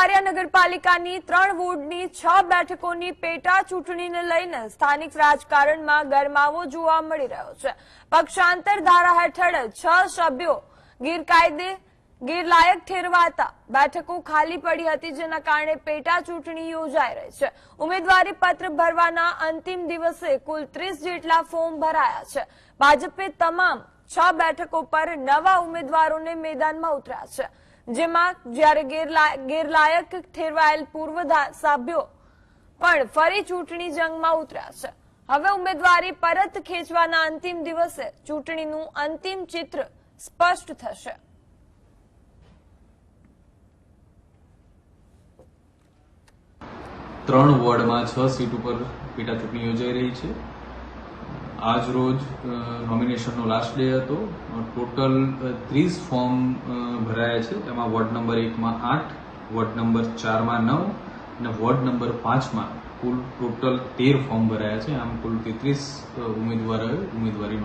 બારિયા નગરપાલિકાની 3 વોર્ડની 6 બેઠકોની પેટા ચૂંટણીને લઈને સ્થાનિક રાજકારણમાં ગરમાવો જોવા મળી રહ્યો છે। પક્ષાંતર ધારા હેઠળ 6 સભ્યો ગેરલાયક ઠેરવાતા બેઠકો ખાલી પડી હતી, જેના કારણે પેટા ચૂંટણી યોજાઈ રહી છે। ઉમેદવારી પત્ર ભરવાના અંતિમ દિવસે કુલ 30 જેટલા ફોર્મ ભરાયા છે। ભાજપે તમામ 6 બેઠકો પર નવા ઉમેદવારોને મેદાનમાં ઉતર્યા છે, જેમાં જ્યારે ગેરલાયક ઠેરવાયેલ પૂર્વ સભ્યો પણ ફરી ચૂંટણી જંગમાં ઉતર્યા છે। હવે ઉમેદવારી પરત ખેંચવાના અંતિમ દિવસે ચૂંટણીનું અંતિમ ચિત્ર સ્પષ્ટ થશે। ત્રણ વોર્ડમાં 6 સીટ ઉપર પેટા ચૂંટણી યોજાઈ રહી છે। આજ રોજ નોમિનેશનનો લાસ્ટ ડે હતો। ટોટલ 30 ફોર્મ ભરાયા છે, તેમાં વોર્ડ નંબર 1માં 8, વોર્ડ નંબર 4માં 9 અને વોર્ડ નંબર 5માં કુલ ટોટલ 13 ફોર્મ ભરાયા છે। આમ કુલ 33 ઉમેદવારોએ ઉમેદવારી